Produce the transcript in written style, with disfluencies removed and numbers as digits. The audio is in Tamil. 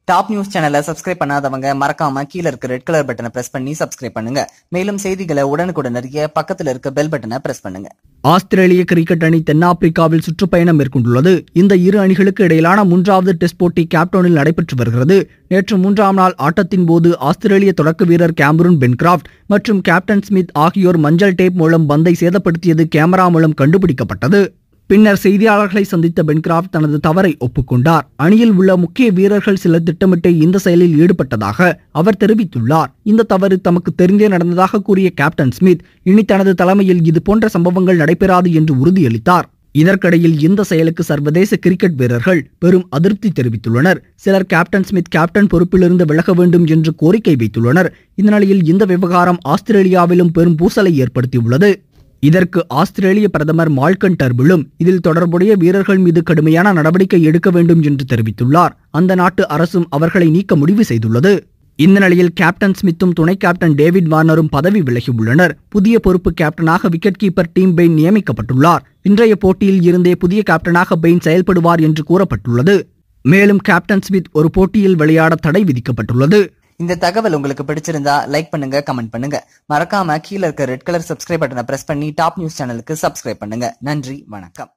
டாப் நியூஸ் சேனலை சப்ஸ்கிரைப் பண்ணாதவங்க மறக்காம கீழ இருக்க ரெட் கலர் பட்டனை பிரஸ் பண்ணி சப்ஸ்கிரைப் பண்ணுங்க. மேலும் செய்திகளை உடனுக்குடன் அறிய பக்கத்துல இருக்க பெல் பட்டனை பிரஸ் பண்ணுங்க. ஆஸ்திரேலிய கிரிக்கெட் அணி தென்னாப்பிரிக்காவில் சுற்றுப்பயணம் மேற்கொண்டுள்ளது. இந்த இரு அணிகளுக்கு இடையிலான 3வது டெஸ்ட் போட்டி கேப்டவுனில் நடைபெற்று வருகிறது. நேற்று 3ஆம் நாள் ஆட்டத்தின் போது ஆஸ்திரேலிய தொடக்க வீரர் கேமரூன் பென்கிராஃப்ட் மற்றும் கேப்டன் ஸ்மித் ஆகியோர் மஞ்சள் டேப் மூலம் பந்தை சேதப்படுத்தியது கேமரா மூலம் கண்டுபிடிக்கப்பட்டது. பின்னர் செய்தியாளர்களை சந்தித்த பென்கிராஃப்ட் தனது தவறை ஒப்புக்கொண்டார். அணியில் உள்ள முக்கிய வீரர்கள் சிலர் திட்டமிட்டு இந்த செயலில் ஈடுபட்டதாக அவர் தெரிவித்துள்ளார். இந்த தவறு தமக்கு தெரிந்தே நடந்ததாக கூறிய கேப்டன் ஸ்மித் இனி தனது தலைமையில் இதுபோன்ற சம்பவங்கள் நடைபெறாது என்று உறுதியளித்தார். இதற்கிடையில் இந்த செயலுக்கு சர்வதேச கிரிக்கெட் வீரர்கள் பெரும் அதிருப்தி தெரிவித்துள்ளனர். சிலர் கேப்டன் ஸ்மித் கேப்டன் பொறுப்பிலிருந்து விலக வேண்டும் என்று கோரிக்கை வைத்துள்ளனர். இந்த நிலையில் இந்த விவகாரம் ஆஸ்திரேலியாவிலும் பெரும் பூசலை ஏற்படுத்தியுள்ளது. இதற்கு ஆஸ்திரேலிய பிரதமர் மால்கன் டர்பிளும் இதில் தொடர்புடைய வீரர்கள் மீது கடுமையான நடவடிக்கை எடுக்க வேண்டும் என்று தெரிவித்துள்ளார். அந்த நாட்டு அரசும் அவர்களை நீக்க முடிவு செய்துள்ளது. இந்த நிலையில் கேப்டன் ஸ்மித்தும் துணை கேப்டன் டேவிட் வார்னரும் பதவி விலகியுள்ளனர். புதிய பொறுப்பு கேப்டனாக விக்கெட் கீப்பர் டிம் பெயின் நியமிக்கப்பட்டுள்ளார். இன்றைய போட்டியில் இருந்தே புதிய கேப்டனாக பெயின் செயல்படுவார் என்று கூறப்பட்டுள்ளது. மேலும் கேப்டன் ஸ்மித் ஒரு போட்டியில் விளையாட தடை விதிக்கப்பட்டுள்ளது. இந்த தகவல் உங்களுக்கு பிடிச்சிருந்தா லைக் பண்ணுங்க, கமெண்ட் பண்ணுங்க. மறக்காம கீழ இருக்க ரெட் கலர் சப்ஸ்கிரைப் பட்டனை பிரஸ் பண்ணி டாப் நியூஸ் சேனலுக்கு சப்ஸ்கிரைப் பண்ணுங்க. நன்றி, வணக்கம்.